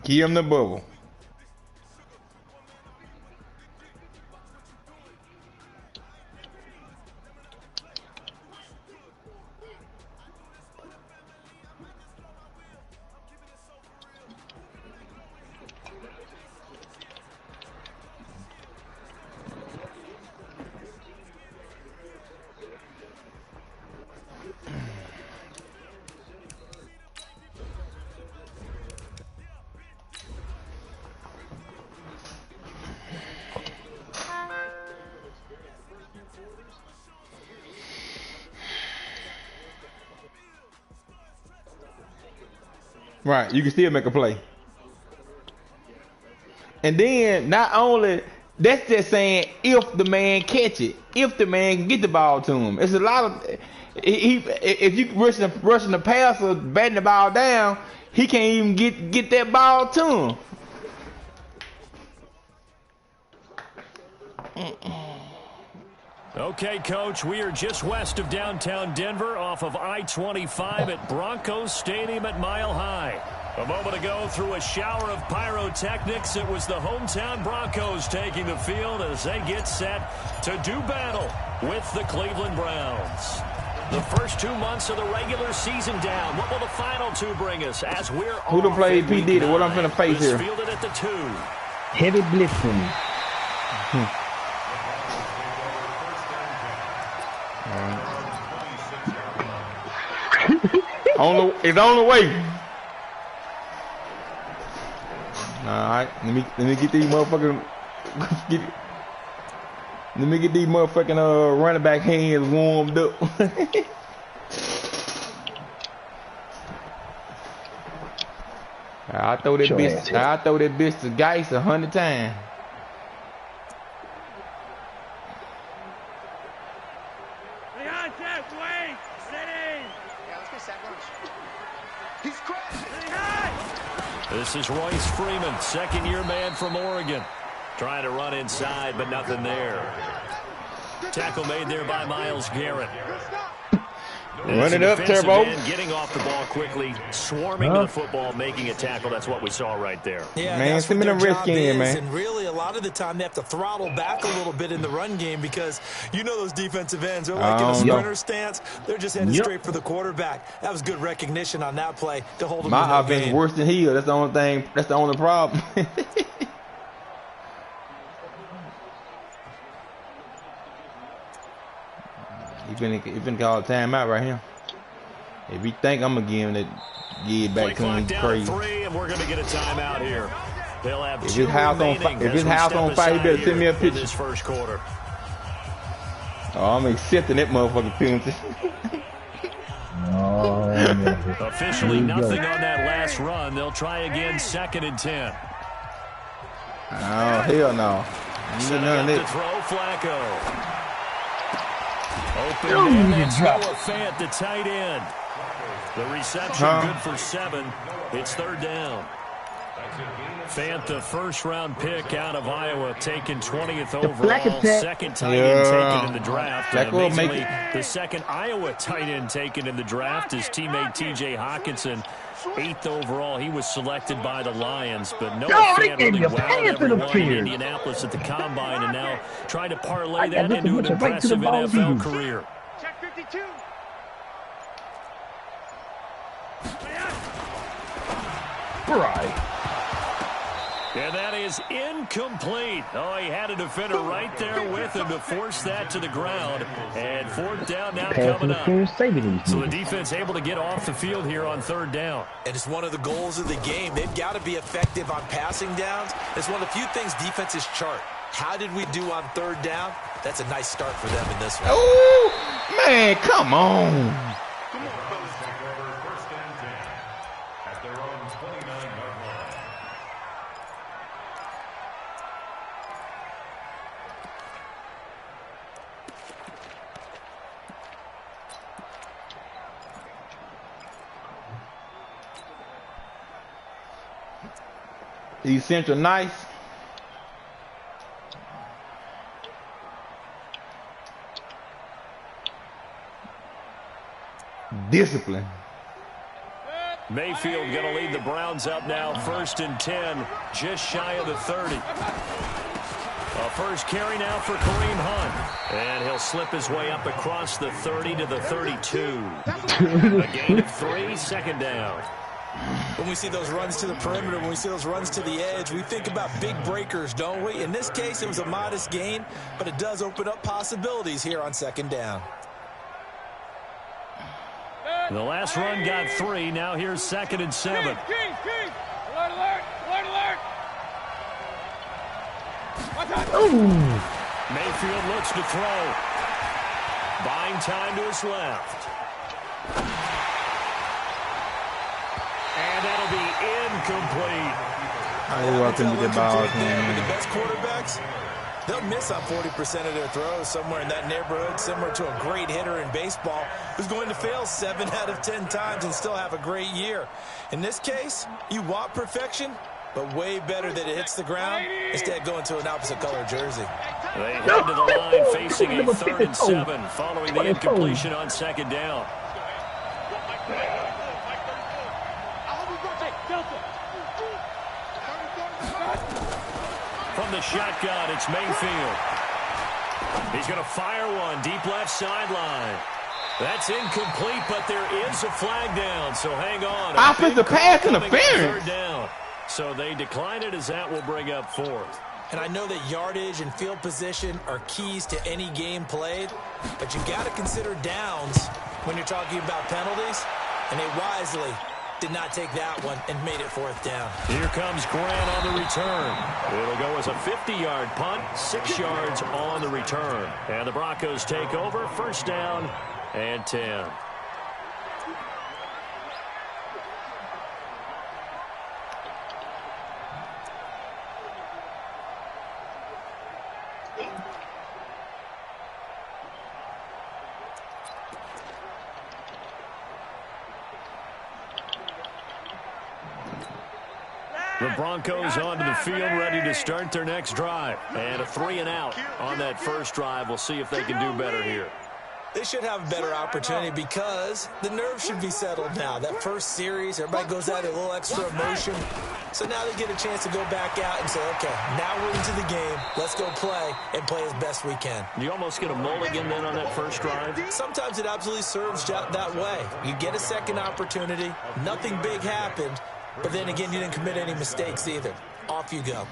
Give him the bubble. Right, you can still make a play. And then not only that's just saying if the man catch it, if the man can get the ball to him. It's a lot of if you rushing the passer, batting the ball down, he can't even get that ball to him. Okay, Coach, we are just west of downtown Denver off of I-25 at Broncos Stadium at Mile High. A moment ago, through a shower of pyrotechnics, it was the hometown Broncos taking the field as they get set to do battle with the Cleveland Browns. The first 2 months of the regular season down. What will the final two bring us as we're Who done played P. Diddy? What I'm finna face here? Fielded at the 2. Heavy blitzing. It's on the way. Alright, let me get these motherfucking let me get these motherfucking running back hands warmed up. I throw that bitch to Geis 100 times. This is Royce Freeman, second-year man from Oregon. Trying to run inside, but nothing there. Tackle made there by Myles Garrett. Run it up, Turbo. Getting off the ball quickly, swarming to the football, making a tackle. That's what we saw right there. Yeah, man, send me the risk in, man. And really, a lot of the time, they have to throttle back a little bit in the run game because you know those defensive ends are like in a sprinter stance. They're just heading straight for the quarterback. That was good recognition on that play to hold him. My offense worse than his. That's the only thing. That's the only problem. He been call a timeout right here. If he think I'm gonna give him that, give it back to him, he's crazy. 3, and we're gonna get a timeout here. They'll have if his house on fire, he better send me a picture. This first quarter. Oh, I'm accepting that motherfucking penalty. Officially nothing on that last run. They'll try again, 2nd and 10. Oh hell no! None of to throw Flacco. Open man, that's Noah Fant, the tight end. The reception good for 7. It's 3rd down. Fant, the first-round pick out of Iowa, taken 20th overall. Second tight end taken in the draft. And amazingly, the second Iowa tight end taken in the draft is teammate T.J. Hawkinson. 8th overall, he was selected by the Lions, but Noah Fant really wowed everyone in Indianapolis at the Combine, and now trying to parlay that into an impressive NFL career. Check 52. Right. And that is incomplete. Oh, he had a defender right there with him to force that to the ground. And 4th down now coming up. So the defense able to get off the field here on 3rd down. And it's one of the goals of the game. They've got to be effective on passing downs. It's one of the few things defenses chart. How did we do on 3rd down? That's a nice start for them in this one. Oh, man, come on. Essential nice. Discipline. Mayfield going to lead the Browns up now, 1st and 10, just shy of the 30. A first carry now for Kareem Hunt. And he'll slip his way up across the 30 to the 32. A gain of 3, 2nd down. When we see those runs to the perimeter, when we see those runs to the edge, we think about big breakers, don't we? In this case, it was a modest gain, but it does open up possibilities here on 2nd down. The last run got 3. Now here's 2nd and 7. Alert, alert, alert, alert. Mayfield looks to throw. Buying time to his left. And that'll be incomplete. How you walking to the ball, man? The best quarterbacks, they'll miss on 40% of their throws, somewhere in that neighborhood, similar to a great hitter in baseball who's going to fail 7 out of 10 times and still have a great year. In this case, you want perfection, but way better that it hits the ground instead of going to an opposite color jersey. They head to the line facing a 3rd and 7 following the incompletion on 2nd down. From the shotgun, it's Mayfield. He's going to fire one deep left sideline. That's incomplete, but there is a flag down, so hang on. Offensive pass interference. 3rd down. So they decline it as that will bring up 4th. And I know that yardage and field position are keys to any game played, but you got to consider downs when you're talking about penalties, and they wisely did not take that one and made it 4th down. Here comes Grant on the return. It'll go as a 50-yard punt, 6 yards on the return. And the Broncos take over, 1st down and 10. The Broncos onto the field, ready to start their next drive. And a 3 and out on that first drive. We'll see if they can do better here. They should have a better opportunity because the nerves should be settled now. That first series, everybody goes out a little extra emotion. So now they get a chance to go back out and say, okay, now we're into the game. Let's go play and play as best we can. You almost get a mulligan then on that first drive? Sometimes it absolutely serves that way. You get a second opportunity. Nothing big happened. But then again, you didn't commit any mistakes either. Off you go.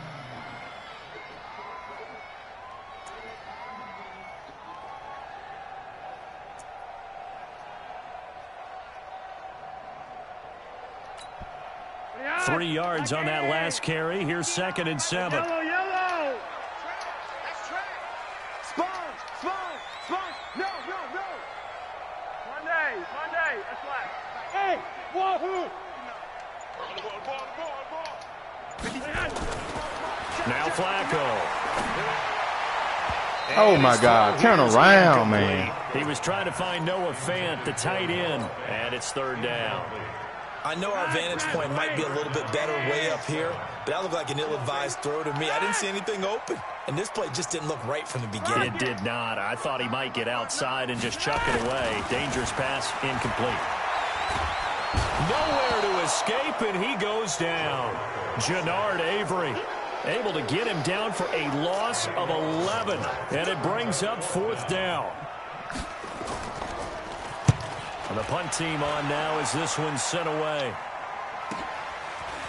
Yeah. 3 yards on that last carry. Here's 2nd and 7. Yellow, yellow. Spawn. No. Monday. That's right. Hey, wahoo. Now Flacco. Oh, my God. Turn around, man. He was trying to find Noah Fant, the tight end, and it's 3rd down. I know our vantage point might be a little bit better way up here, but that looked like an ill-advised throw to me. I didn't see anything open, and this play just didn't look right from the beginning. It did not. I thought he might get outside and just chuck it away. Dangerous pass, incomplete. Nowhere to escape, and he goes down. Jannard Avery able to get him down for a loss of 11, and it brings up 4th down. And the punt team on now as this one's sent away.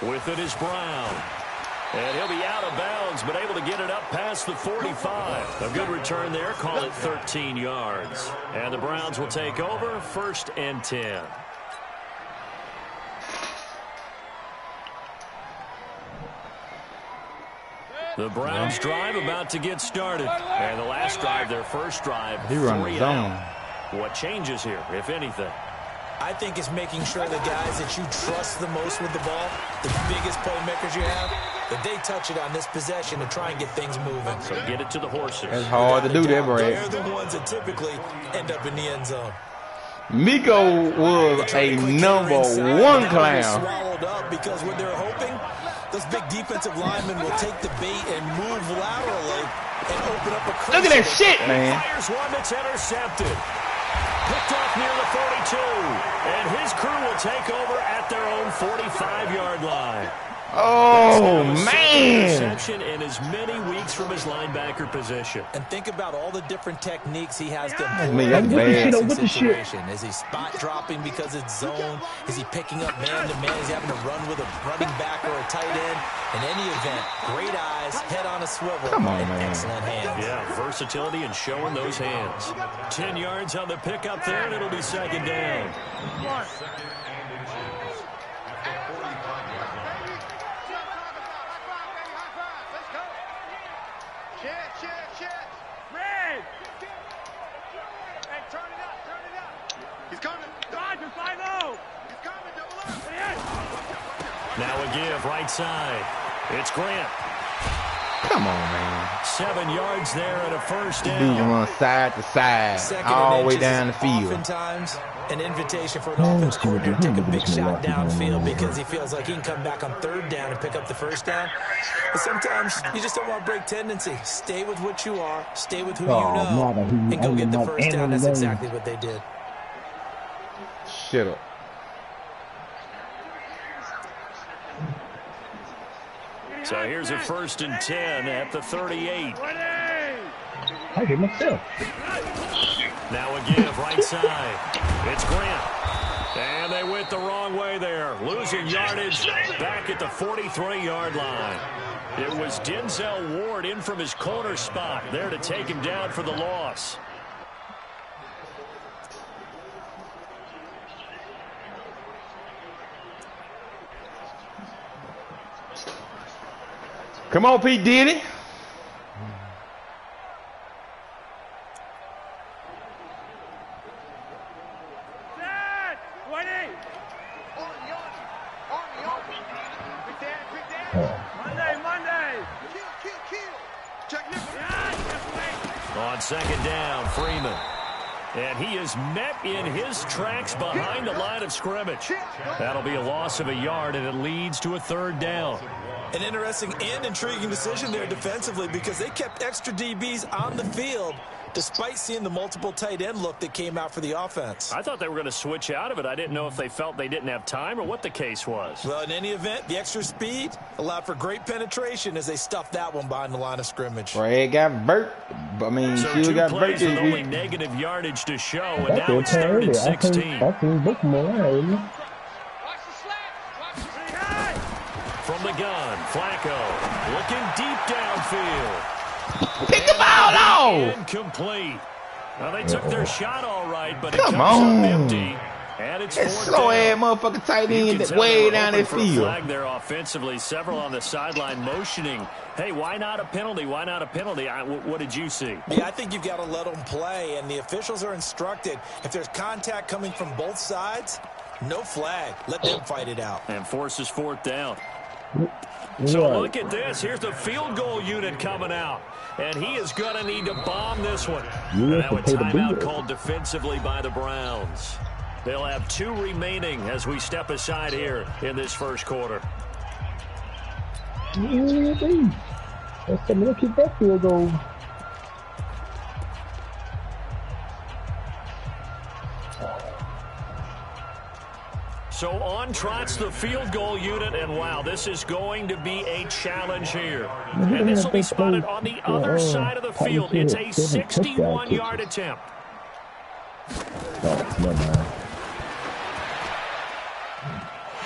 With it is Brown. And he'll be out of bounds, but able to get it up past the 45. A good return there, call it 13 yards. And the Browns will take over, 1st and 10. The Browns drive about to get started. And the last drive, their first drive, He run the zone. What changes here, if anything? I think it's making sure the guys that you trust the most with the ball, the biggest playmakers you have, that they touch it on this possession to try and get things moving. So get it to the horses. It's hard to do that, Brad. They're the ones that typically end up in the end zone. Miko was a number 1 clown. Swallowed up because what they're hoping, those big defensive linemen will take the bait and move laterally and open up a crease. Look at that shit, man. Fires one that's intercepted. Picked off near the 42. And And his crew will take over at their own 45-yard line. Oh, man. Reception in as many weeks from his linebacker position. And think about all the different techniques he has to situation. Is he spot dropping because it's zone? Is he picking up man-to-man? Is he having to run with a running back or a tight end? In any event, great eyes, head on a swivel, Come on, and man. excellent hands. Yeah, versatility and showing those hands. 10 yards on the pickup there, and it'll be second down. Now a give, right side. It's Grant. Come on, man. 7 yards there and a first Dude down. run side to side, all the way down the field. Oftentimes, an invitation for an offense coordinator to take a big shot downfield because he feels like he can come back on third down and pick up the first down. But sometimes you just don't want to break tendency. Stay with what you are, stay with who you know, and go get the first down. That's exactly what they did. Shut up. So here's a 1st and 10 at the 38. I hit myself. Now a give, right side. It's Grant. And they went the wrong way there. Losing yardage back at the 43-yard line. It was Denzel Ward in from his corner spot there to take him down for the loss. Come on, P. Diddy. On second down, Freeman. And he is met in his tracks behind the line of scrimmage. That'll be a loss of a yard, and it leads to a 3rd down. An interesting and intriguing decision there defensively because they kept extra DBs on the field despite seeing the multiple tight end look that came out for the offense. I thought they were going to switch out of it. I didn't know if they felt they didn't have time or what the case was. Well, in any event, the extra speed allowed for great penetration as they stuffed that one behind the line of scrimmage. Brad got burnt. I mean, So she 2 got plays burnt with this only week. negative yardage to show, and now it's 3rd and 16. From the gun, Flacco looking deep downfield. Pick the ball off! Incomplete. Now they took their shot all right, but it Come comes on. up empty. And it's That 4th slow ass down. motherfucker tight You end can that tell way they were down hoping that for a field. flag there offensively. Several on the sideline motioning. Hey, why not a penalty? Why not a penalty? What did you see? Yeah, I think you've got to let them play, and the officials are instructed if there's contact coming from both sides, no flag. Let them fight it out. And forces 4th down. So look at this. Here's the field goal unit coming out. And he is going to need to bomb this one. Now a timeout called defensively by the Browns. They'll have 2 remaining as we step aside here in this first quarter. Let's keep that field goal. So on trots the field goal unit, and wow, this is going to be a challenge here. And this will be spotted on the other side of the field. It's a 61-yard attempt.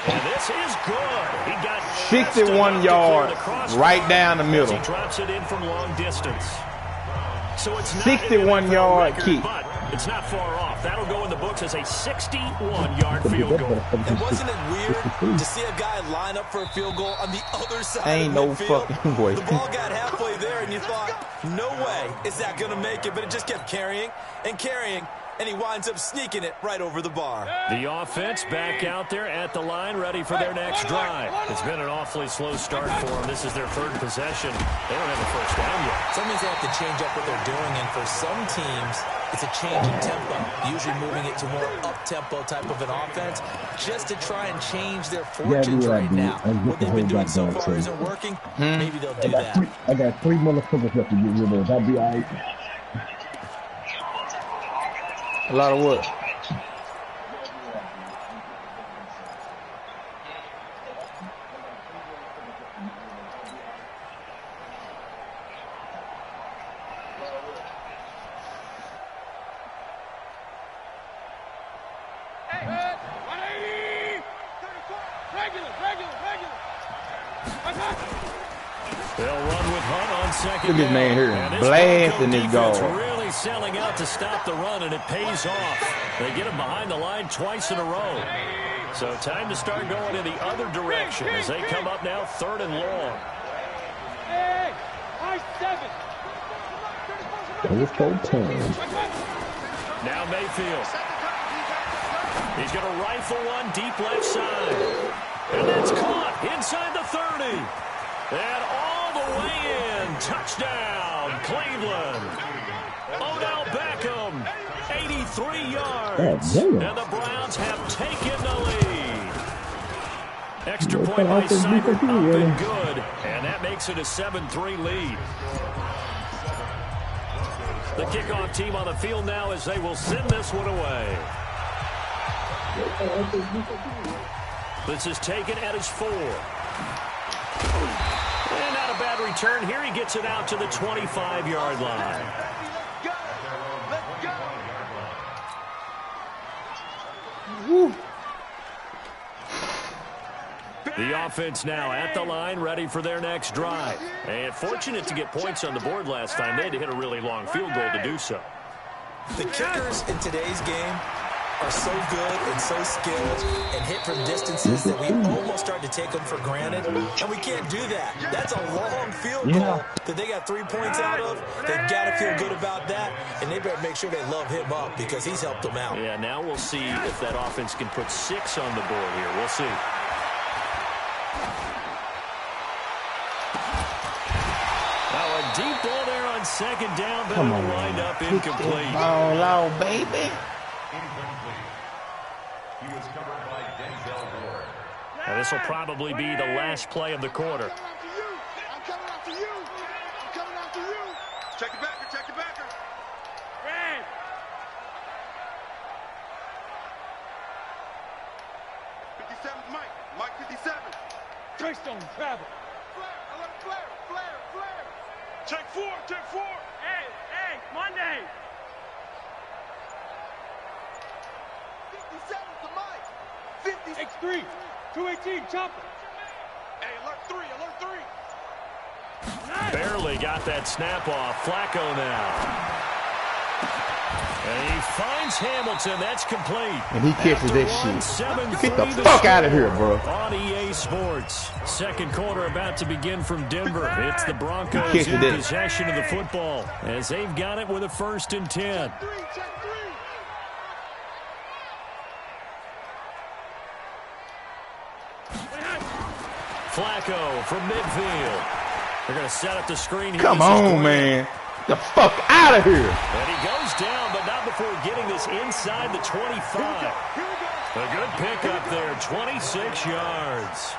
And this is good. He got 61 yards right down the middle. He drops it in from long distance. So it's not 61-yard kick. But it's not far off. That'll go in the books as a 61-yard field goal. And wasn't it weird to see a guy line up for a field goal on the other side Ain't of no midfield? fucking way. The ball got halfway there, and you thought, no way is that going to make it. But it just kept carrying and carrying, and he winds up sneaking it right over the bar. The offense back out there at the line, ready for their next drive. It's been an awfully slow start for them. This is their 3rd possession. They don't have a first down yet. Some means they have to change up what they're doing, and for some teams, it's a change in tempo, usually moving it to more up-tempo type of an offense, just to try and change their fortunes right now. What they've been doing so far isn't working. Maybe they'll do that. I got 3 motherfuckers left to get rid of. I'll be all right. A lot of what? They'll run with Hunt on second. Look at this man here, blasting this goal. Really selling out to stop the run, and it pays off. They get him behind the line twice in a row. So time to start going in the other direction as they come up now 3rd and long. Hey, I-7. It's for 10. Now Mayfield. He's going to rifle one deep left side. And that's caught inside the 30. And all the way in. Touchdown, Cleveland. Odell Beckham, 83 yards. And the Browns have taken the lead. Extra point by Seibert, up and good. And that makes it a 7-3 lead. The kickoff team on the field now as they will send this one away. This is taken at his 4. And not a bad return. Here he gets it out to the 25-yard line. Woo. The offense now at the line, ready for their next drive. And fortunate to get points on the board last time. They had to hit a really long field goal to do so. The kickers in today's game are so good and so skilled and hit from distances that we almost start to take them for granted. And we can't do that. That's a long field goal that they got 3 points out of. They've got to feel good about that, and they better make sure they love him up because he's helped them out. Yeah, now we'll see if that offense can put 6 on the board here. We'll see. Now a deep ball there on second down, but it'll wind up incomplete. Ball out, baby. Now this will probably be the last play of the quarter. I'm coming after you. I'm coming after you. Check your backer. Check your backer. Red. 57's Mike. Mike 57. Trace on travel. Flare. Alert flare. Flare. Flare. Check 4. Check 4. Hey. Monday. 57 to Mike. 50. X3. 218, chopper. Hey, alert 3, alert 3. Nice. Barely got that snap off. Flacco now. And he finds Hamilton. That's complete. And he catches that shit. Get the fuck out of here, bro. On EA Sports. Second quarter about to begin from Denver. It's the Broncos in possession of the football as they've got it with a 1st and 10. Flacco from midfield. They're going to set up the screen here. Come on, man. The fuck out of here. And he goes down, but not before getting this inside the 25. A good pickup there, 26 yards.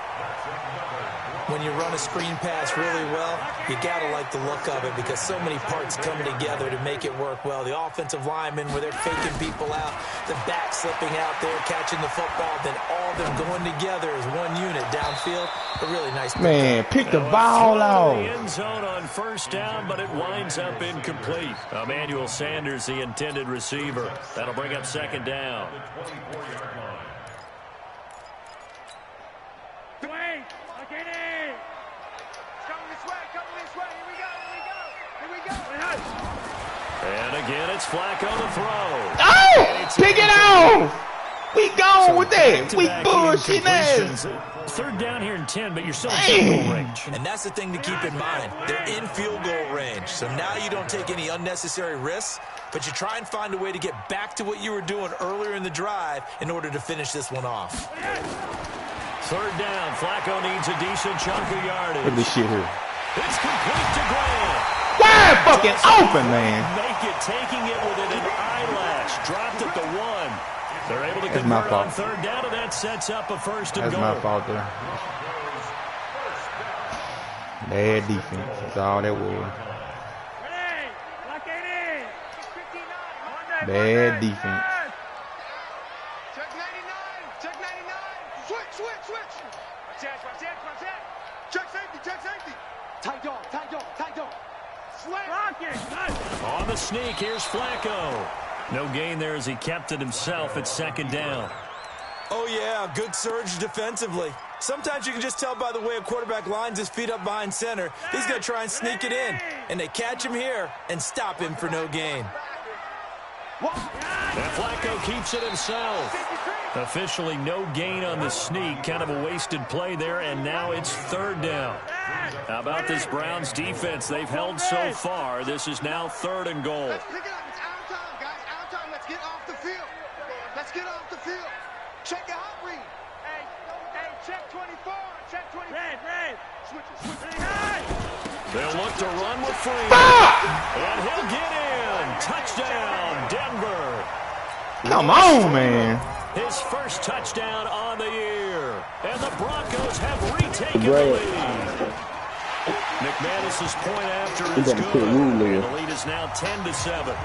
When you run a screen pass really well, you got to like the look of it because so many parts come together to make it work well. The offensive linemen, where they're faking people out, the back slipping out there, catching the football, then all of them going together as one unit downfield. A really nice pickup. Man, pick the ball out. The end zone on 1st down, but it winds up incomplete. Emmanuel Sanders, the intended receiver. That'll bring up 2nd down. And again, it's Flacco to throw. Oh! Pick it off! We gone with that. We bullshit ass. 3rd down here in 10, but you're still in field goal range. And that's the thing to keep in mind. They're in field goal range. So now you don't take any unnecessary risks, but you try and find a way to get back to what you were doing earlier in the drive in order to finish this one off. 3rd down. Flacco needs a decent chunk of yardage. Look at this shit here. It's complete to Grant. Wide fucking open, man. Make it, taking it within an eyelash. Dropped at the 1. They're able to That's my convert fault. on 3rd down, and that sets up a 1st and That's goal. my fault there. Bad defense. That's all that was. Bad defense. Check 99. Check 99. Switch. Check safety. Tight dog. On the sneak, here's Flacco. No gain there as he kept it himself. It's 2nd down. Oh, yeah, good surge defensively. Sometimes you can just tell by the way a quarterback lines his feet up behind center. He's going to try and sneak it in. And they catch him here and stop him for no gain. And Flacco keeps it himself. Officially no gain on the sneak. Kind of a wasted play there, and now it's 3rd down. How about this Browns defense? They've held so far. This is now 3rd and goal. Let's pick it up. It's our time, guys. Our time. Let's get off the field. Let's get off the field. Check your hot read. Hey, check 24. Check 24. Red. Switch it. They'll look to run with Freeman. And he'll get in. Touchdown, Denver. Come on, man. His first touchdown on the year. And the Broncos have retaken the lead. McManus's point after is good. And the lead is now 10-7.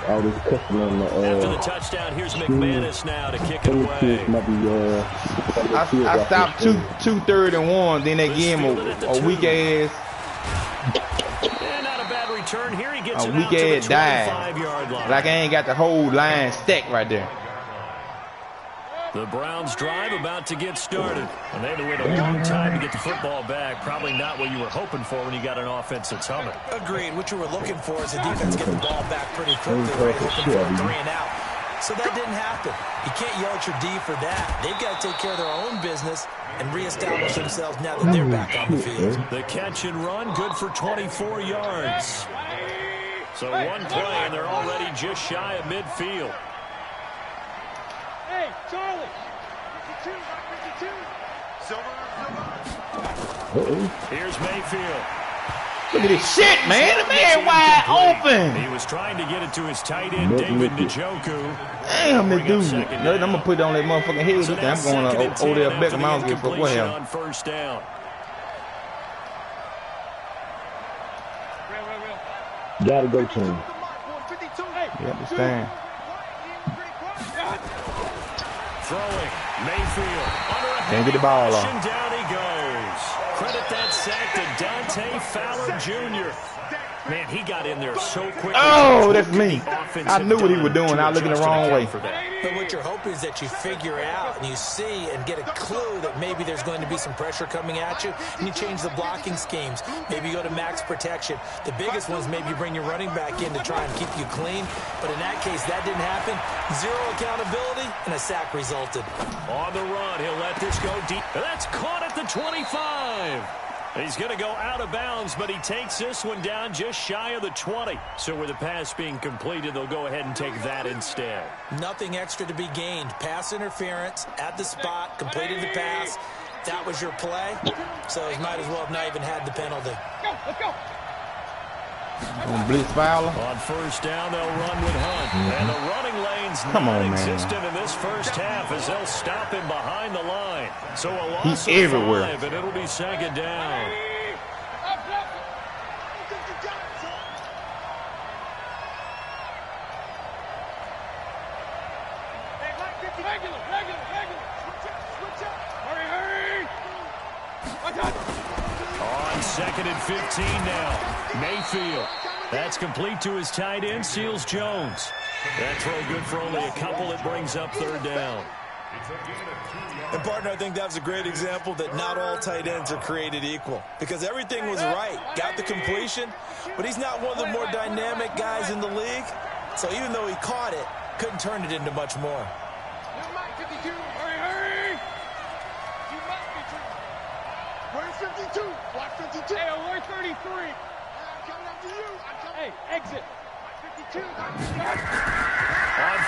All this cussing on the After the touchdown, here's McManus now to kick it away. I stopped two third and one. Then they gave him a weak ass. And not a bad return here. He gets A it weak out to the ass dive. 25-yard line. Like I ain't got the whole line stacked right there. The Browns drive about to get started. And they had to wait a long time to get the football back. Probably not what you were hoping for when you got an offense that's humming. Agreed. What you were looking for is the defense getting the ball back pretty quickly, right? Hoping for a 3 and out. So that didn't happen. You can't yell at your D for that. They've got to take care of their own business and reestablish themselves now that they're back on the field. The catch and run, good for 24 yards. So one play, and they're already just shy of midfield. Hey, Charlie. 52. Here's Mayfield. Look at this shit, man. The man wide open. He was trying to get it to his tight end, David Njoku. Damn, this dude. I'm going to put it on that motherfucking head. So I'm going to Odell Beckham. I don't give a fuck what hell. On 1st down. Gotta go to him. You understand? Throwing. Mayfield. Can't get the ball off. And down he goes. Credit that sack to Dante Fowler Jr. Man, he got in there so quickly. Oh, that's me. I knew what he was doing. I was looking the wrong way. But what you're hoping is that you figure out and you see and get a clue that maybe there's going to be some pressure coming at you, and you change the blocking schemes. Maybe you go to max protection. The biggest ones, maybe you bring your running back in to try and keep you clean. But in that case, that didn't happen. Zero accountability, and a sack resulted. On the run, he'll let this go deep. And that's caught at the 25. He's going to go out of bounds, but he takes this one down just shy of the 20. So with the pass being completed, they'll go ahead and take that instead. Nothing extra to be gained. Pass interference at the spot, completed the pass. That was your play, so he might as well have not even had the penalty. Let's go. Blitz Fowler. On 1st down, they'll run with Hunt. And the running lane's non-existent in this first half as they'll stop him behind the line. So a loss of everywhere. 5, and it'll be 2nd down. On 2nd and 15 now. Mayfield. That's complete to his tight end, Seals Jones. That throw good for only a couple. It brings up 3rd down. And, partner, I think that was a great example that not all tight ends are created equal. Because everything was right. Got the completion, but he's not one of the more dynamic guys in the league. So even though he caught it, couldn't turn it into much more. Where's 52? Block 52. Hey, alert 33. I'm coming up to you. Hey, exit. 52. On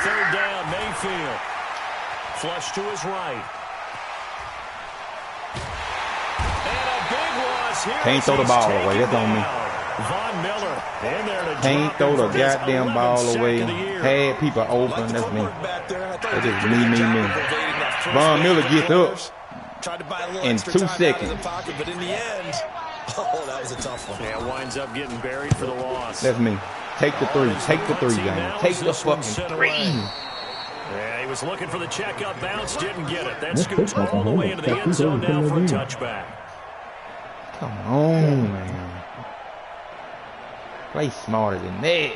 3rd down, Mayfield. Flush to his right. And a big loss here. Can't throw the ball away. That's on me. Von Miller in there to Can't throw the goddamn ball away. Had people open. That's me. That's just me. Von Miller gets up. Tried to buy a little in extra 2 time seconds. out of the pocket, but in the end, oh, that was a tough one. Yeah, winds up getting buried for the loss. That's me. Take the 3. Take the 3, James. Take the fucking 3. Yeah, he was looking for the checkup bounce, didn't get it. That scoots all the way into the end zone now for a touchback. Come on, man. Play smarter than that.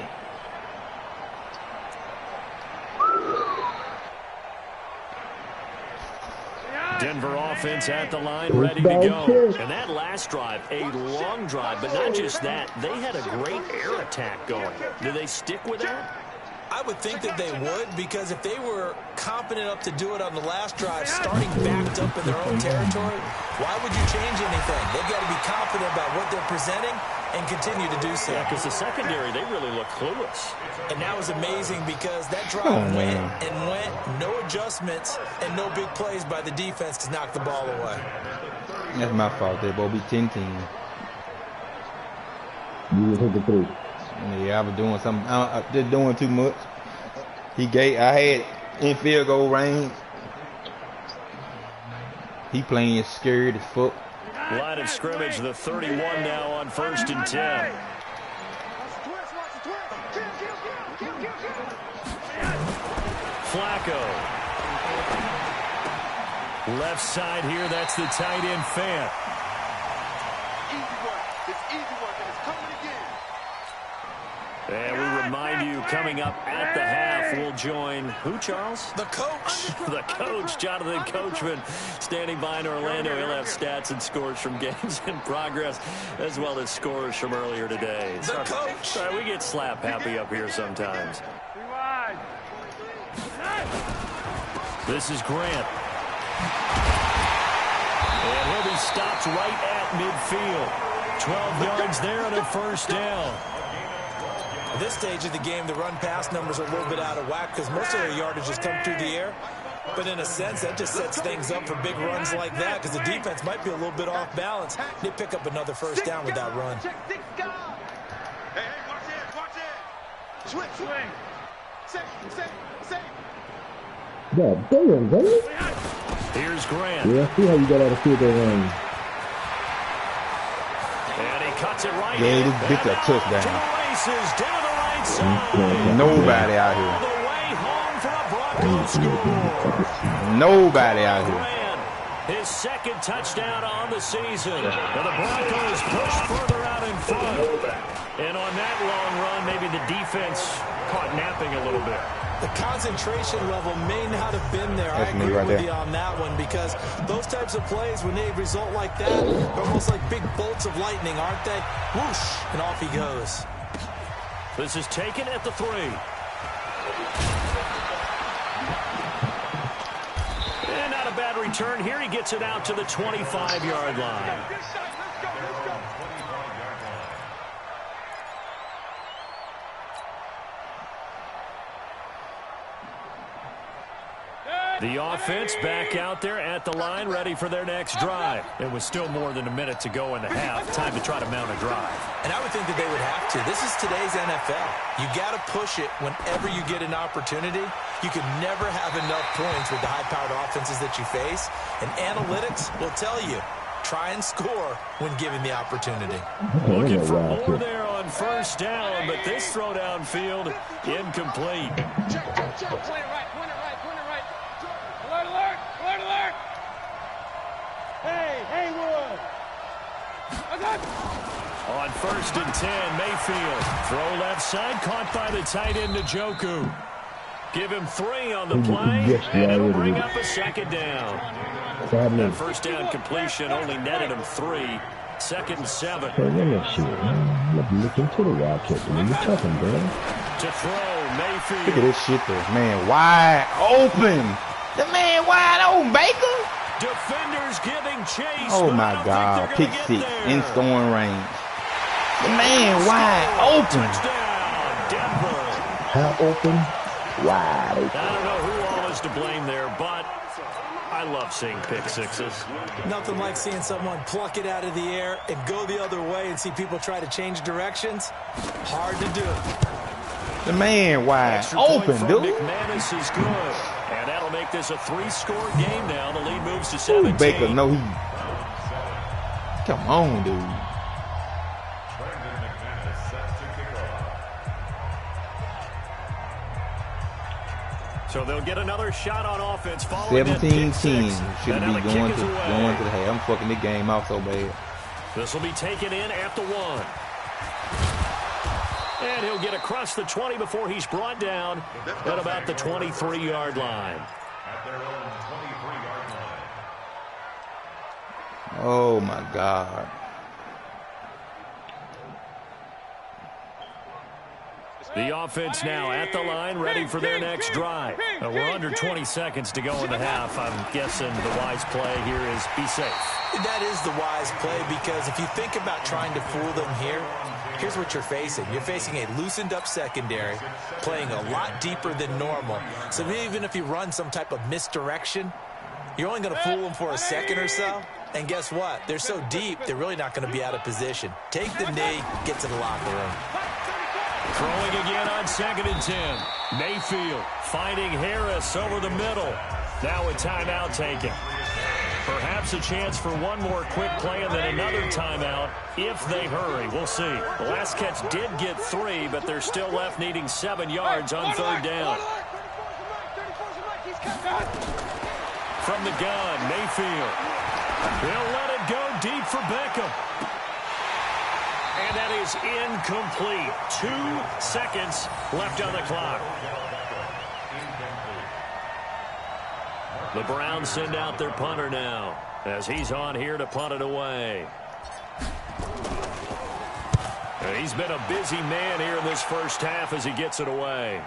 Denver offense at the line, ready to go. And that last drive, a long drive, but not just that. They had a great air attack going. Do they stick with that? I would think that they would, because if they were confident enough to do it on the last drive, starting backed up in their own territory, why would you change anything? They've got to be confident about what they're presenting and continue to do so. Yeah, because the secondary, they really look clueless. And that was amazing because that drive went and went, no adjustments, and no big plays by the defense to knock the ball away. That's my fault. They both be 10-10. You hit the 3. Yeah, I was doing something. Just doing too much. I had in field goal range. He playing scared as fuck. Line of scrimmage, the 31 now on 1st and 10. Flacco. Left side here, that's the tight end Fant. Easy work. It's easy work, and it's coming again. And we remind you, coming up at the half, we'll join who, Charles? The coach. The coach, Jonathan Coachman, standing by in Orlando. He'll have stats and scores from games in progress, as well as scores from earlier today. The coach. Sorry, we get slap happy up here sometimes. This is Grant. And he'll be stopped right at midfield. 12 yards there on a 1st down. At this stage of the game, the run-pass numbers are a little bit out of whack because most of their yardage has come through the air. But in a sense, that just sets things up for big runs like that because the defense might be a little bit off balance. They pick up another 1st down with that run. Hey, watch it. Swing. Safe. God damn, baby. Here's Grant. Yeah, see how you got out of field goal range. And he cuts it right. Yeah, this bitch a touchdown. Down the right side. Nobody out All here. the way home for a Broncos score. Nobody out here. His 2nd touchdown on the season. And the Broncos push further out in front. And on that long run, maybe the defense caught napping a little bit. The concentration level may not have been there. That's I agree right with there. you on that one because those types of plays, when they result like that, they're almost like big bolts of lightning, aren't they? Whoosh, and off he goes. This is taken at the 3. And not a bad return here. He gets it out to the 25-yard line. Let's go. The offense back out there at the line, ready for their next drive. It was still more than a minute to go in the half. Time to try to mount a drive. And I would think that they would have to. This is today's NFL. You got to push it whenever you get an opportunity. You can never have enough points with the high-powered offenses that you face. And analytics will tell you, try and score when given the opportunity. Looking for more there on 1st down, but this throw downfield incomplete. Check. Point it right. Alert. Hey, Wood. On 1st and 10, Mayfield. Throw left side, caught by the tight end Njoku. Give him 3 on the play, and it'll bring up a 2nd down. That 1st down completion only netted him 3. 2nd and 7. Hey, let me see. Look into the Wildcat. What are you talking, bro? To throw, Mayfield. Look at this shit there. Man, wide open. The man wide open, Baker. Defenders giving chase. Oh, my God. Pick 6 in scoring range. The man wide open. Touchdown, Denver. How open? Wide open. I don't know who all is to blame there, but I love seeing pick sixes. Nothing like seeing someone pluck it out of the air and go the other way and see people try to change directions. Hard to do. The man wide Extra point open, from dude. McManus is good. And that'll make this a 3-score game now. The lead moves to 17. Ooh, Baker, no, he. Come on, dude. So they'll get another shot on offense following 17-10. Should And now be the going kick to is away. the hay. I'm fucking this game off so bad. This will be taken in at the 1. And he'll get across the 20 before he's brought down at about the 23-yard line. Oh, my God. The offense now at the line, ready for their next drive. We're under 20 seconds to go in the half. I'm guessing the wise play here is be safe. That is the wise play, because if you think about trying to fool them here, here's what you're facing. You're facing a loosened up secondary, playing a lot deeper than normal. So even if you run some type of misdirection, you're only going to fool them for a second or so. And guess what? They're so deep, they're really not going to be out of position. Take the knee, get to the locker room. Throwing again on 2nd and 10. Mayfield finding Harris over the middle. Now a timeout taken. Perhaps a chance for one more quick play and then another timeout if they hurry. We'll see. The last catch did get 3, but they're still left needing 7 yards on 3rd down. From the gun, Mayfield. He'll let it go deep for Beckham. And that is incomplete. 2 seconds left on the clock. The Browns send out their punter now as he's on here to punt it away. And he's been a busy man here in this first half as he gets it away.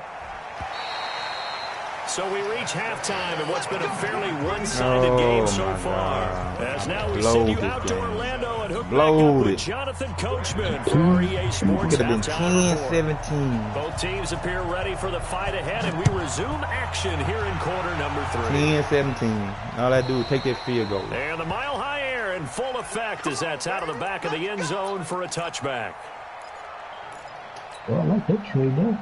So we reach halftime in what's been a fairly one-sided game so far. As now we send you out to Orlando and hook back up with Jonathan Coachman for EA Sports Halftime Report. 10-17. Both teams appear ready for the fight ahead, and we resume action here in quarter number 3. 10-17. All I do is take that field goal. And the mile-high air in full effect as that's out of the back of the end zone for a touchback. Well, I like that trade there.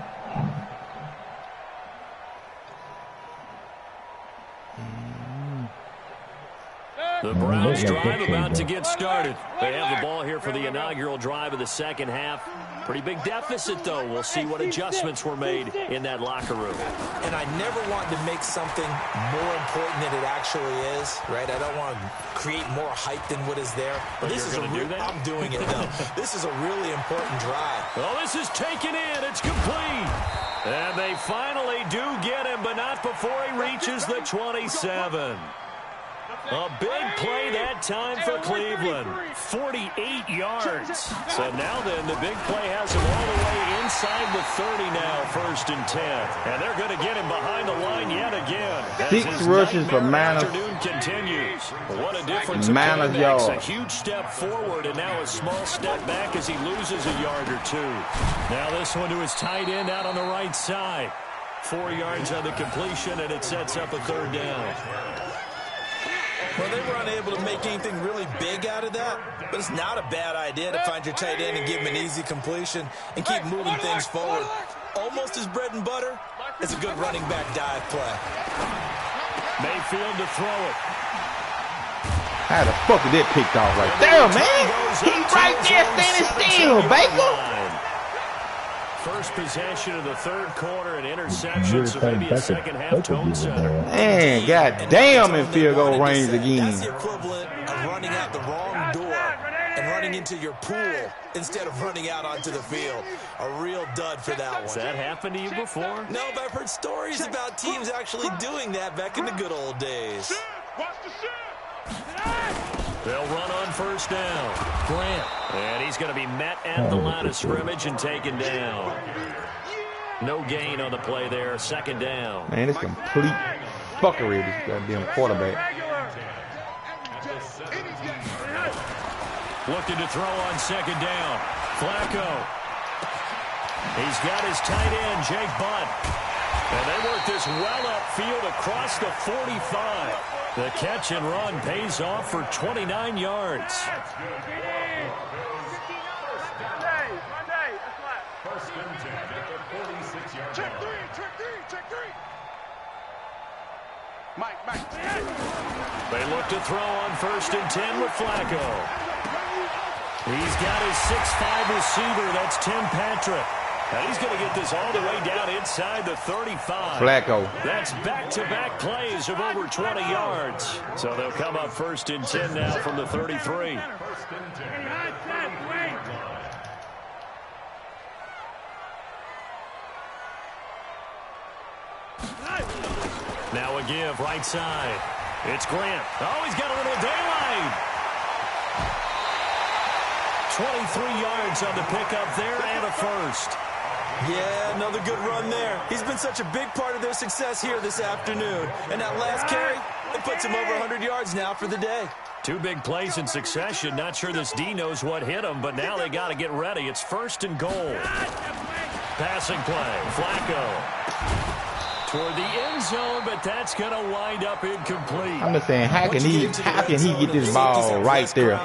The Browns drive about to get started. They have the ball here for the inaugural drive of the second half. Pretty big deficit, though. We'll see what adjustments were made in that locker room. And I never want to make something more important than it actually is, right? I don't want to create more hype than what is there. But this is I'm doing it, though. This is a really important drive. Well, this is taken in. It's complete. And they finally do get him, but not before he reaches the 27. A big play that time for Cleveland. 48 yards. So now then, the big play has him all the way inside the 30 now, 1st and 10. And they're going to get him behind the line yet again. 6 rushes for Manus. Continues. What a difference. Manus makes a huge step forward and now a small step back as he loses a yard or 2. Now this one to his tight end out on the right side. 4 yards on the completion, and it sets up a 3rd down. Well, they were unable to make anything really big out of that, but it's not a bad idea to find your tight end and give him an easy completion and keep moving things forward. Almost his bread and butter is a good running back dive play. Mayfield to throw it. How the fuck did that picked off right there, man? He right there standing still, Baker. First possession of the 3rd quarter, and interception, so maybe a second half tone setter. Man, goddamn, in field goal range again. That's the equivalent of running out the wrong door and running into your pool instead of running out onto the field. A real dud for that one. Has that happened to you before? No, but I've heard stories about teams actually doing that back in the good old days. They'll run on 1st down. Grant. And he's going to be met at the line of scrimmage and taken down. No gain on the play there. 2nd down. Man, it's complete fuckery, this goddamn quarterback. Looking to throw on 2nd down. Flacco. He's got his tight end, Jake Butt. And they work this well upfield across the 45. The catch and run pays off for 29 yards. They look to throw on 1st and 10 with Flacco. He's got his 6'5" receiver. That's Tim Patrick. And he's going to get this all the way down inside the 35. Flacco. That's back-to-back plays of over 20 yards. So they'll come up 1st and 10 now from the 33. Now a give right side. It's Grant. Oh, he's got a little daylight. 23 yards on the pickup there and a first. Yeah, another good run there. He's been such a big part of their success here this afternoon. And that last carry, it puts him over 100 yards now for the day. 2 big plays in succession. Not sure this D knows what hit him, but now they got to get ready. It's 1st and goal. Passing play. Flacco. Toward the end zone, but that's going to wind up incomplete. I'm just saying, how can he get this ball right there?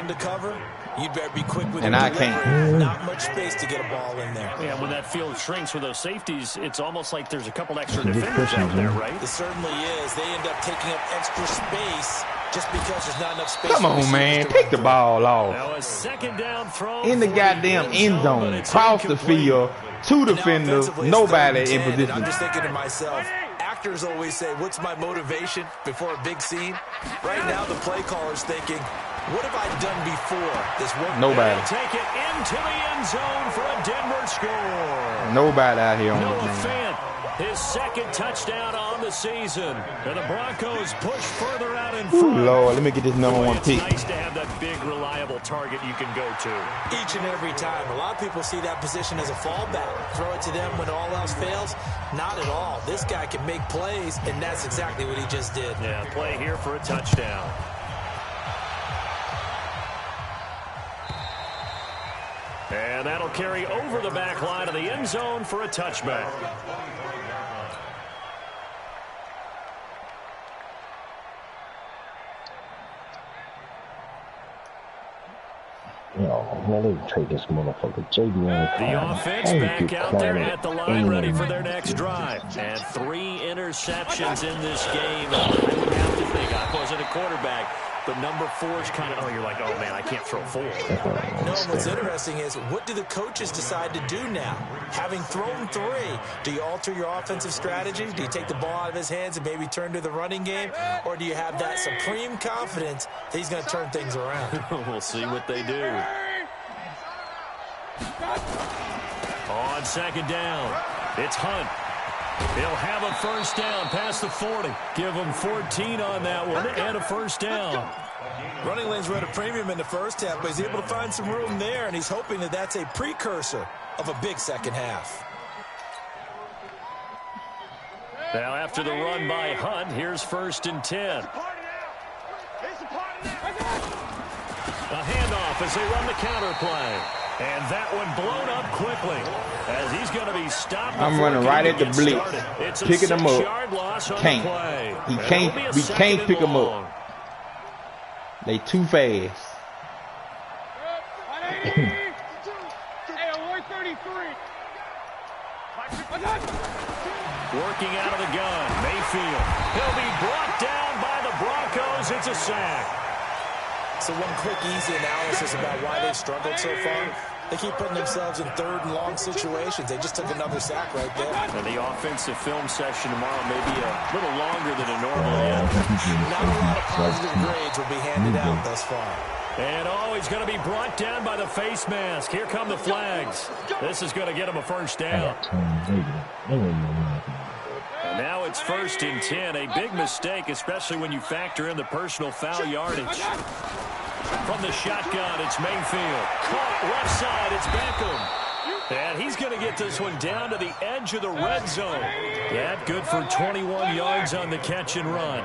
You'd better be quick with and I can't. Not much space to get a ball in there. Yeah, when that field shrinks with those safeties, it's almost like there's a couple extra defenders out there, right? It certainly is. They end up taking up extra space just because there's not enough space. Come on, man. Pick the ball off. Now a 2nd down throw in the goddamn end zone. Cross the field. 2 defenders. Nobody in position. I'm just thinking to myself, actors always say, what's my motivation before a big scene? Right now, the play caller's thinking, what have I done before this work? Nobody. Take it into the end zone for a Denver score. Nobody out here on the Noah Fant, his 2nd touchdown on the season. And the Broncos push further out in front. Ooh, Lord, let me get this number 1 pick. It's nice to have that big, reliable target you can go to. Each and every time. A lot of people see that position as a fallback. Throw it to them when all else fails. Not at all. This guy can make plays, and that's exactly what he just did. Yeah, play here for a touchdown. And that'll carry over the back line of the end zone for a touchback. Yo, man, they trade this motherfucker. JD. The offense back out there at the line, ready for their next drive. And 3 interceptions in this game. I would have to think, I wasn't a quarterback, but number 4 is kind of, you're like, oh, man, I can't throw 4. No, what's interesting is, what do the coaches decide to do now? Having thrown 3, do you alter your offensive strategy? Do you take the ball out of his hands and maybe turn to the running game? Or do you have that supreme confidence that he's going to turn things around? We'll see what they do. On 2nd down, it's Hunt. He'll have a 1st down past the 40. Give him 14 on that one and a 1st down. Running lanes were at a premium in the first half, but he's able to find some room there, and he's hoping that that's a precursor of a big second half. Now after the run by Hunt, here's 1st and 10. A handoff as they run the counter play. And that one blown up quickly as he's going to be stopped. I'm running right at the blitz, picking him up. Can't. He can't. We can't pick him up. They too fast. Working out of the gun, Mayfield. He'll be brought down by the Broncos. It's a sack. So one quick, easy analysis about why they've struggled so far. They keep putting themselves in 3rd and long situations. They just took another sack right there. And the offensive film session tomorrow may be a little longer than it normally is. Not a lot of positive grades will be handed out thus far. And he's going to be brought down by the face mask. Here come the flags. This is going to get him a 1st down. And now it's 1st and 10. A big mistake, especially when you factor in the personal foul yardage. From the shotgun, it's Mayfield. Caught left side, it's Beckham. And he's going to get this one down to the edge of the red zone. Yeah, good for 21 yards on the catch and run.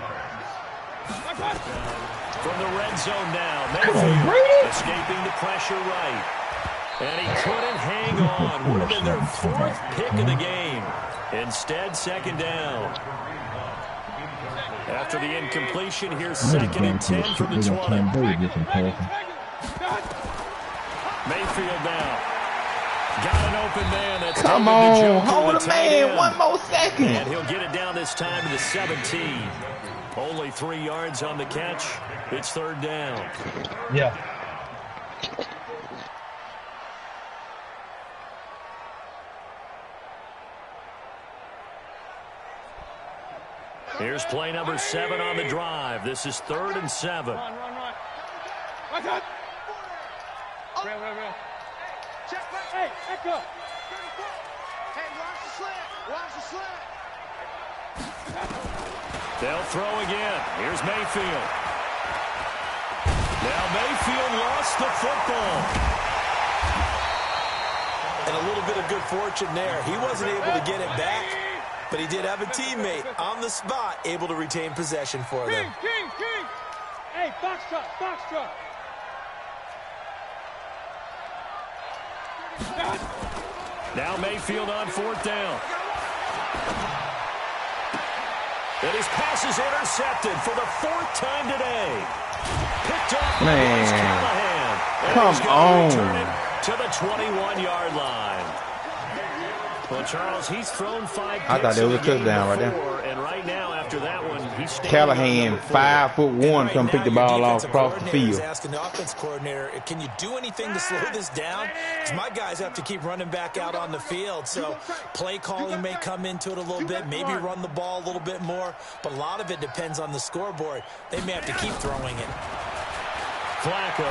From the red zone now, Mayfield escaping the pressure right. And he couldn't hang on. Would have been their 4th pick of the game. Instead, 2nd down. After the incompletion, here's 2nd and 10 from the 20. Mayfield now. Got an open man. That's come on, hold the man 1 more second. And he'll get it down this time to the 17. Only 3 yards on the catch. It's 3rd down. Yeah. Here's play number 7 on the drive. This is 3rd and 7. Run. Watch out. Real. Check back. Hey, echo. Hey, watch the slant. They'll throw again. Here's Mayfield. Now Mayfield lost the football. And a little bit of good fortune there. He wasn't able to get it back, but he did have a teammate on the spot able to retain possession for them. King. Hey, box truck. Now Mayfield on 4th down. And his pass is intercepted for the 4th time today. Picked up by Callahan. Come on. Return it to the 21-yard line. Well, Charles, he's thrown 5 picks. I thought there was a touchdown right there. And right now, after that one, he's Callahan, 5'1", come pick the ball off across the field. Asking the offense coordinator, can you do anything to slow this down? Because my guys have to keep running back out on the field. So play calling may come into it a little bit, maybe run the ball a little bit more. But a lot of it depends on the scoreboard. They may have to keep throwing it. Flacco,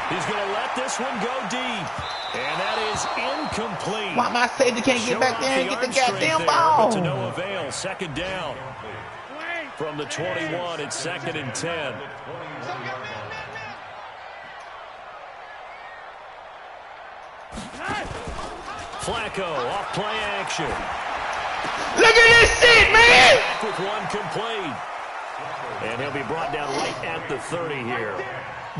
he's going to let this one go deep. And that is incomplete. Why my safety can't get back there and get the goddamn ball? But to no avail. 2nd down. From the 21, it's 2nd and 10. Flacco off play action. Look at this shit, man! With one complete. And he'll be brought down right at the 30 here.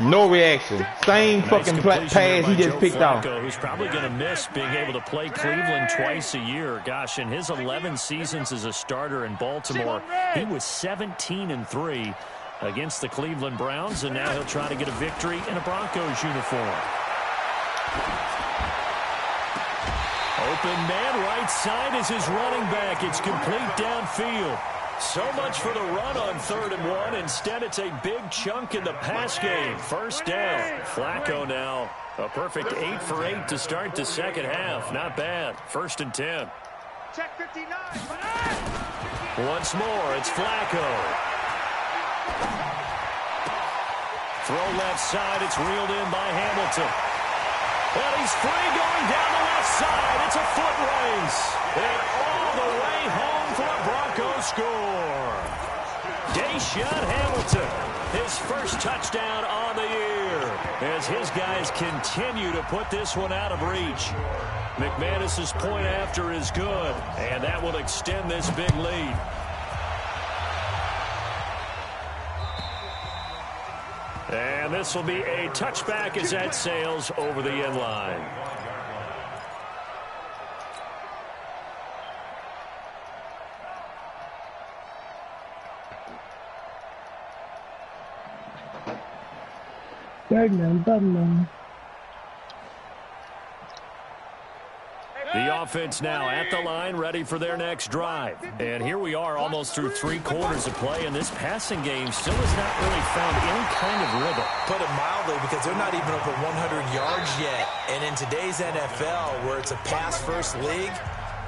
No reaction. Same fucking pass he just picked off. Who's probably going to miss being able to play Cleveland twice a year. Gosh, in his 11 seasons as a starter in Baltimore, he was 17-3 against the Cleveland Browns, and now he'll try to get a victory in a Broncos uniform. Open man right side is his running back. It's complete downfield. So much for the run on 3rd and 1. Instead, it's a big chunk in the pass game. 1st down. Flacco now a perfect 8 for 8 to start the 2nd half. Not bad. 1st and 10. Check 59. Once more, it's Flacco. Throw left side. It's reeled in by Hamilton. And he's free going down the left side. It's a foot race. And all the way home for a Broncos score. Deshaun Hamilton, his first touchdown on the year. As his guys continue to put this one out of reach. McManus's point after is good. And that will extend this big lead. And this will be a touchback as that sails over the end line. The offense now at the line, ready for their next drive. And here we are almost through 3 quarters of play, and this passing game still has not really found any kind of rhythm. Put it mildly, because they're not even over 100 yards yet. And in today's NFL, where it's a pass-first league,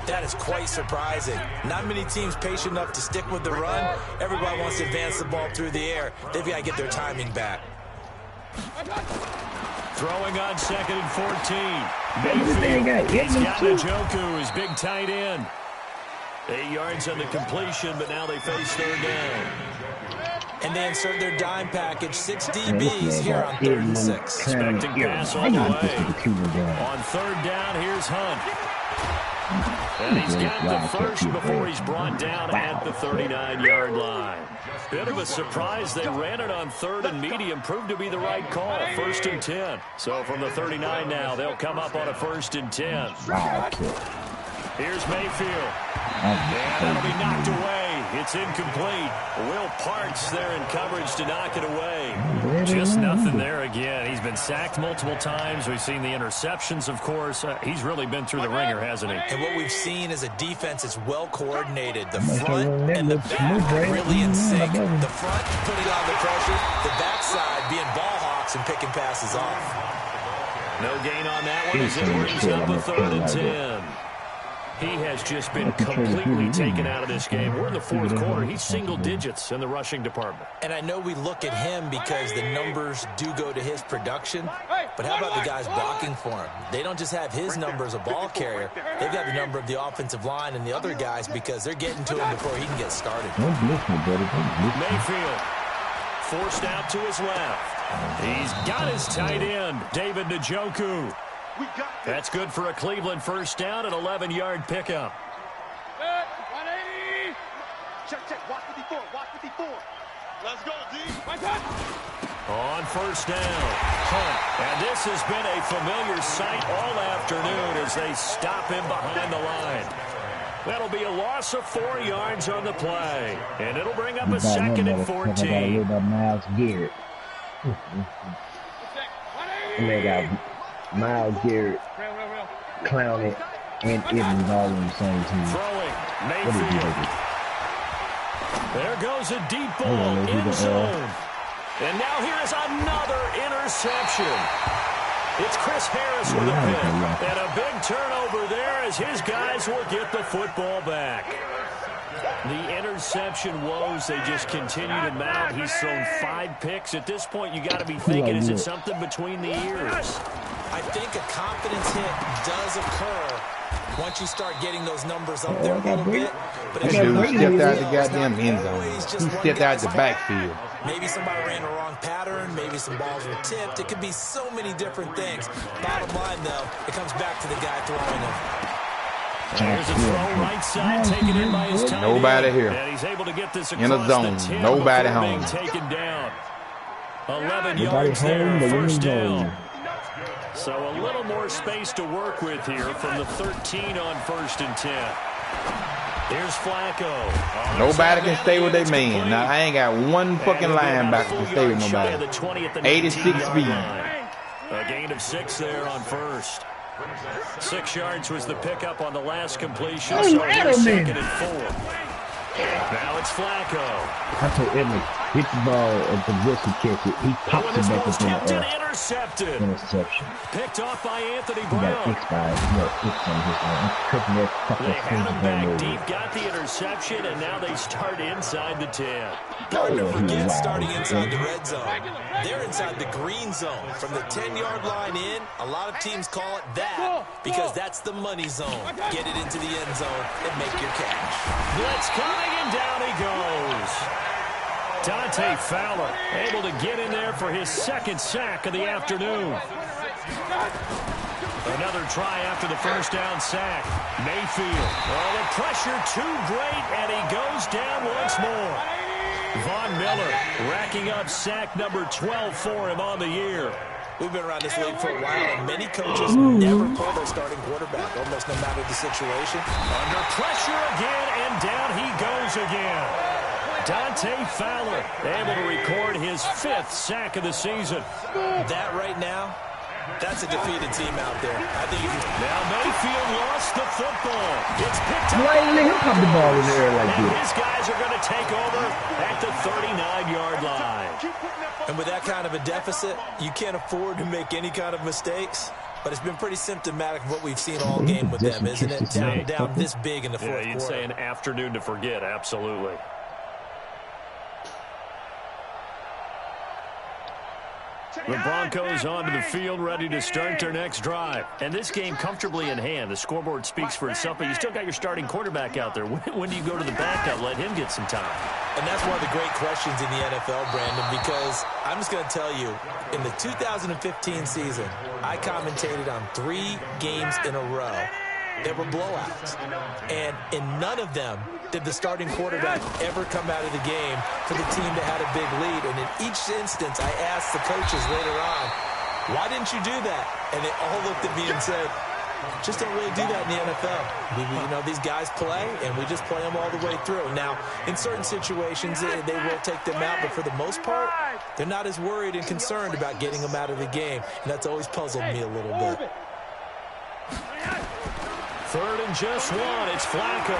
that is quite surprising. Not many teams patient enough to stick with the run. Everybody wants to advance the ball through the air. They've got to get their timing back. Throwing on 2nd and 14. Mayfield. He's got Njoku, his big tight end. 8 yards on the completion, but now they face 3rd down. And they insert their dime package. 6 DBs here on 3rd and 6. Expecting pass all the way. On 3rd down, here's Hunt. And he's got the first before he's brought down at the 39-yard line. Bit of a surprise. They ran it on 3rd and medium. Proved to be the right call. 1st and 10. So from the 39 now, they'll come up on a 1st and 10. Here's Mayfield. And that'll be knocked away. It's incomplete. Will Parks there in coverage to knock it away. Just nothing there again. He's been sacked multiple times. We've seen the interceptions, of course. He's really been through the ringer, hasn't he? And what we've seen is a defense that's well coordinated. The front and the back really in sync. The front putting on the pressure. The backside being ball hawks and picking passes off. No gain on that one as it brings up a 3rd and 10. He has just been completely taken out of this game. We're in the 4th quarter. He's single digits in the rushing department. And I know we look at him because the numbers do go to his production. But how about the guys blocking for him? They don't just have his number as a ball carrier. They've got the number of the offensive line and the other guys because they're getting to him before he can get started. Mayfield forced out to his left. He's got his tight end, David Njoku. That's good for a Cleveland first down, an 11-yard pickup. 180. Check. Watch 54. Watch 54. Let's go, D. On first down, Hunt. And this has been a familiar sight all afternoon as they stop him behind the line. That'll be a loss of 4 yards on the play. And it'll bring up a 2nd and 14. Miles Garrett. And they got Miles Garrett, Clowney, and Edmonds all on the same team. Throwing, Mayfield. There goes a deep ball in zone. And now here is another interception. It's Chris Harris with a pick. And a big turnover there as his guys will get the football back. The interception woes, they just continue to mount. He's thrown 5 picks. At this point, you got to be thinking, is it something between the ears? I think a confidence hit does occur once you start getting those numbers up there a little bit. But That dude stepped out the goddamn end zone. He stepped out the backfield. Maybe somebody ran the wrong pattern. Maybe some balls were tipped. It could be so many different things. Bottom line, though, it comes back to the guy throwing them. There's a throw right side, taken in by his tight Nobody end. here. And he's able to get this In a zone. the 10 Nobody before home. being taken down. 11 yards there, first down. So a little more space to work with here from the 13 on 1st and 10. Here's Flacco. Nobody can stay with their man. Now, I ain't got one fucking linebacker can stay with nobody. 86 speed. A gain of 6 there on 1st. 6 yards was the pickup on the last completion. So here's 2nd and 4. Now it's Flacco. I told Edmonds, hit the ball and progressive catch it. He pops it back up in the air. Intercepted. Interception. Picked off by Anthony He Brown. got X by it. He got X on his line. He's cutting that couple They of had him things back down deep, got the interception, and now they start inside the 10. Hard to forget starting inside the red zone. They're inside the green zone. From the 10-yard line in, a lot of teams call it that because that's the money zone. Get it into the end zone and make your cash. Blitz coming, and down he goes. Dante Fowler able to get in there for his 2nd sack of the afternoon. Another try after the first down sack. Mayfield. Oh, the pressure too great, and he goes down once more. Von Miller racking up sack number 12 for him on the year. We've been around this league for a while, and many coaches never pull their starting quarterback, almost no matter the situation. Under pressure again, and down he goes again. Dante Fowler able to record his 5th sack of the season. That right now, that's a defeated team out there. I think now Mayfield lost the football. It's picked up. Why didn't let him pop the ball in the air like And this? his guys are going to take over at the 39-yard line. And with that kind of a deficit, you can't afford to make any kind of mistakes. But it's been pretty symptomatic of what we've seen all game with them, isn't it? Down this big in the fourth quarter. You'd say an afternoon to forget, absolutely. The Broncos onto the field, ready to start their next drive. And this game comfortably in hand. The scoreboard speaks for itself, but you still got your starting quarterback out there. When do you go to the backup, let him get some time? And that's one of the great questions in the NFL, Brandon, because I'm just going to tell you, in the 2015 season, I commentated on 3 games in a row that were blowouts. And in none of them did the starting quarterback ever come out of the game for the team that had a big lead. And in each instance, I asked the coaches later on, why didn't you do that? And they all looked at me and said, just don't really do that in the NFL. You know, these guys play, and we just play them all the way through. Now, in certain situations, they will take them out, but for the most part, they're not as worried and concerned about getting them out of the game. And that's always puzzled me a little bit. 3rd and just 1. It's Flacco.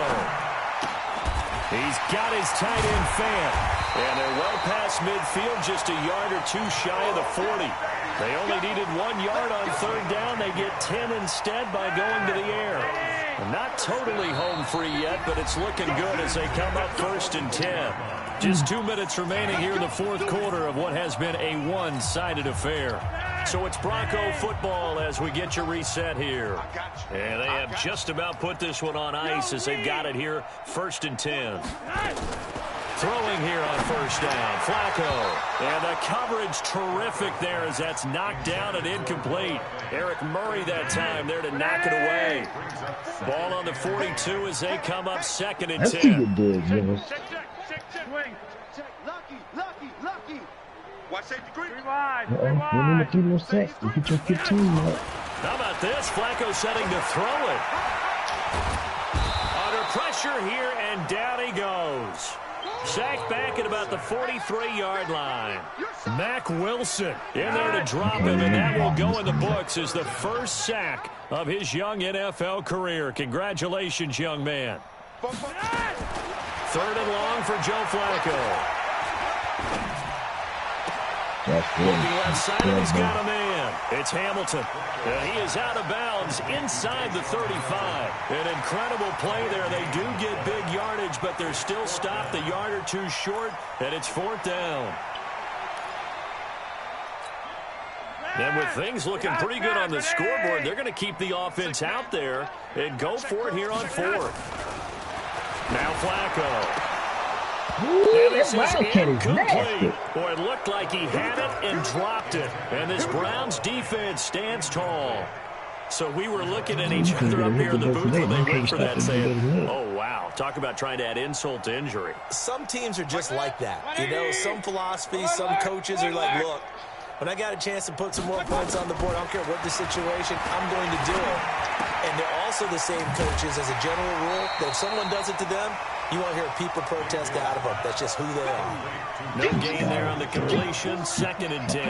He's got his tight end fan. And they're well past midfield, just a yard or 2 shy of the 40. They only needed 1 yard on 3rd down. They get 10 instead by going to the air. Not totally home free yet, but it's looking good as they come up 1st and 10. Just 2 minutes remaining here in the 4th quarter of what has been a one-sided affair. So it's Bronco football as we get you reset here. And they have just about put this one on ice as they've got it here, 1st and 10. Throwing here on first down, Flacco. And the coverage terrific there as that's knocked down and incomplete. Eric Murray that time there to knock it away. Ball on the 42 as they come up 2nd and 10. That's too good, Jimmy. Lucky. Watch safety green. We need a few more sacks to get your 15 mark. How about this? Flacco setting to throw it. Under pressure here, and down he goes. Sacked back at about the 43-yard line. Mack Wilson in there to drop him, and that will go in the books as the first sack of his young NFL career. Congratulations, young man. 3rd and long for Joe Flacco. Looking left side, and he's got a man. It's Hamilton. And he is out of bounds inside the 35. An incredible play there. They do get big yardage, but they're still stopped a yard or two short, and it's 4th down. And with things looking pretty good on the scoreboard, they're going to keep the offense out there and go for it here on 4th. Now Flacco. And this is incomplete. Boy, it looked like he had it and dropped it. And this Browns defense stands tall. So we were looking at each other up here in the booth when they went for that, saying, oh, wow, talk about trying to add insult to injury. Some teams are just like that. You know, some philosophies, some coaches are like, look, when I got a chance to put some more points on the board, I don't care what the situation, I'm going to do it. And they're also the same coaches as a general rule that if someone does it to them, you won't hear a peep or protest out of them. That's just who they are. No gain there on the completion, 2nd and 10.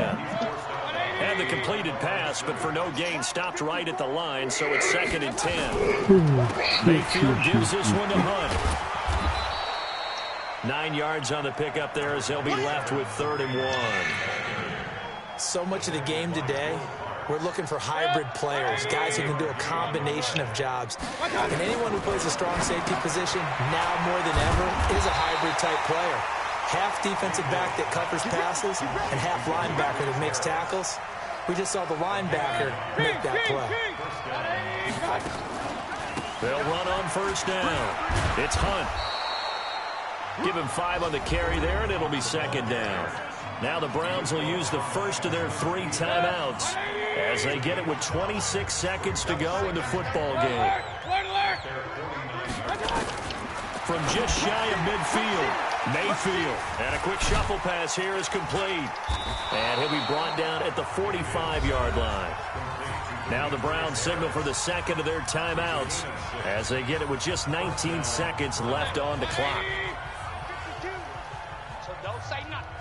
And the completed pass, but for no gain, stopped right at the line, so it's 2nd and 10. Mayfield gives this one to Hunt. 9 yards on the pickup there as they'll be left with 3rd and 1. So much of the game today, we're looking for hybrid players, guys who can do a combination of jobs. And anyone who plays a strong safety position, now more than ever, is a hybrid-type player. Half defensive back that covers passes and half linebacker that makes tackles. We just saw the linebacker make that play. They'll run on first down. It's Hunt. Give him 5 on the carry there, and it'll be 2nd down. Now the Browns will use the first of their 3 timeouts as they get it with 26 seconds to go in the football game. From just shy of midfield, Mayfield. And a quick shuffle pass here is complete. And he'll be brought down at the 45-yard line. Now the Browns signal for the second of their timeouts as they get it with just 19 seconds left on the clock. So don't say nothing.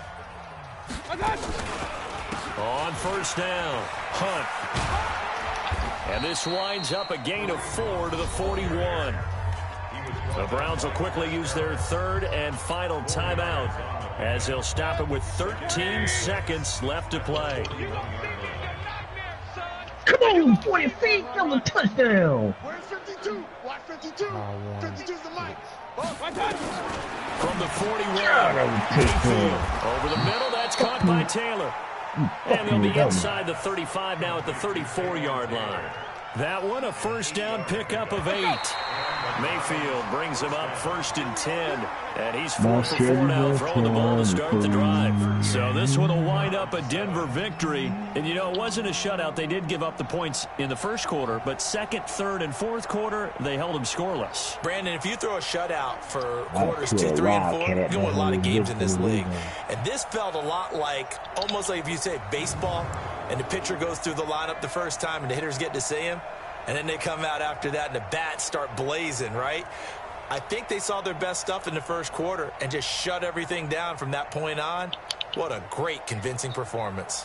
On first down, Hunt. And this winds up a gain of 4 to the 41. The Browns will quickly use their 3rd and final timeout as they'll stop it with 13 seconds left to play. Come on, 40 feet, double touchdown. Where's 52? Watch 52. 52's the mic. From the 41, Mayfield over the middle. That's caught by Taylor. And they'll be inside the 35 now at the 34-yard line. That one a first down pickup of 8. Mayfield brings him up 1st and 10. And he's 4 for 4 now, throwing the ball to start the drive. So this one will wind up a Denver victory. And, you know, it wasn't a shutout. They did give up the points in the first quarter. But 2nd, 3rd, and 4th quarter, they held them scoreless. Brandon, if you throw a shutout for quarters 2, 3, and 4, you're going to win a lot of games in this league. And this felt a lot like, almost like if you say baseball, and the pitcher goes through the lineup the first time and the hitters get to see him, and then they come out after that and the bats start blazing, right? I think they saw their best stuff in the first quarter and just shut everything down from that point on. What a great, convincing performance.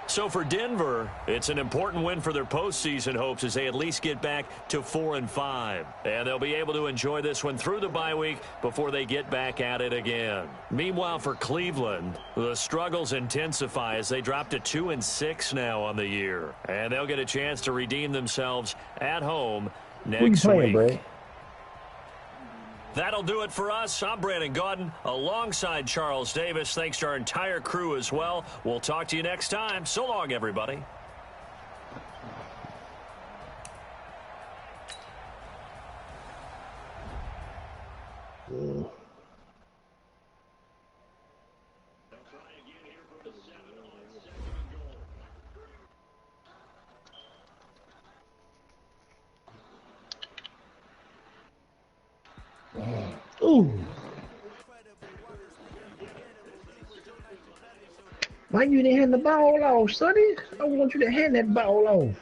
So for Denver, it's an important win for their postseason hopes as they at least get back to 4-5. And they'll be able to enjoy this one through the bye week before they get back at it again. Meanwhile, for Cleveland, the struggles intensify as they drop to 2-6 now on the year. And they'll get a chance to redeem themselves at home next week. Bro? That'll do it for us. I'm Brandon Gaudin alongside Charles Davis. Thanks to our entire crew as well. We'll talk to you next time. So long, everybody. Yeah. Ooh. Why you didn't hand the ball off, Sonny? I want you to hand that ball off.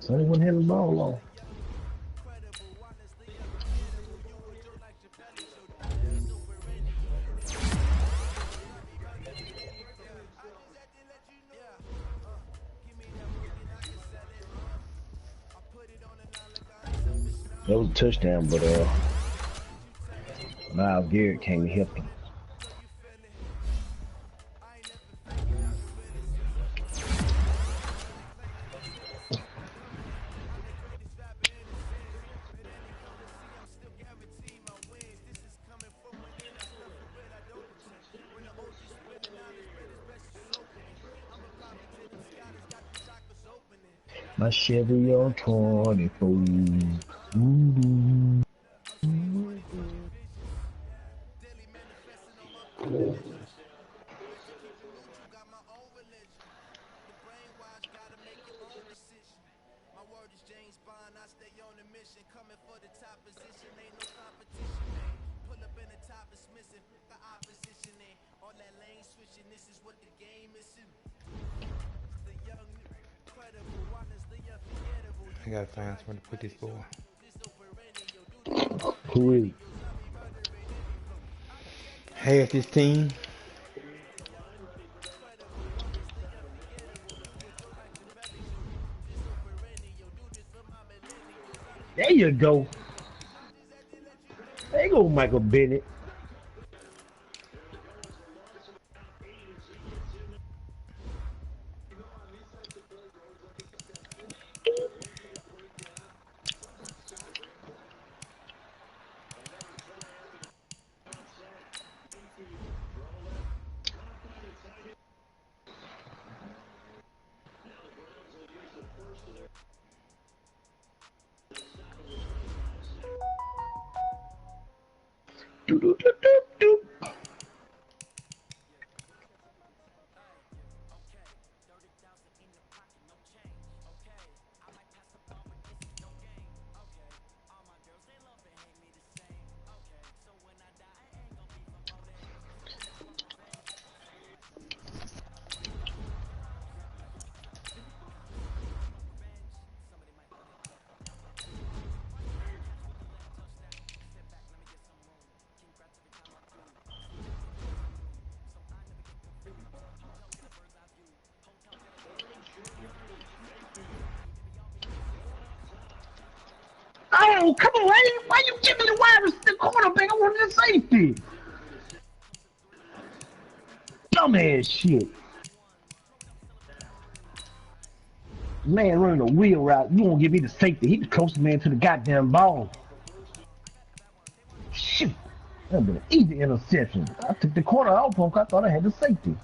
Sonny wouldn't hand the ball off. That was a touchdown, but Myles Garrett came to help him. My Chevy on 24. Mm-hmm. I gotta find somewhere to put this boy. Who is it? Half this team. There you go. There you go, Michael Bennett. Oh, come on, why you give me the wide receiver quarterback? I wanted the safety. Dumbass shit. Man running a wheel route. You won't give me the safety. He the closest man to the goddamn ball. Shoot. That'd been an easy interception. I took the corner off him. I thought I had the safety.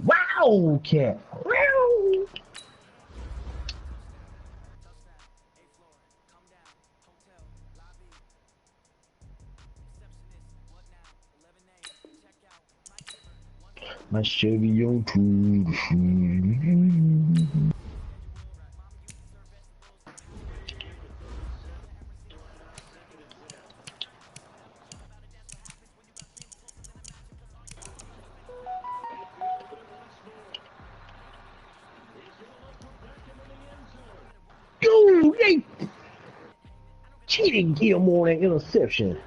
Wow, cat. Wow. My Chevy on 2. Dude, they cheating Gilmore on that interception.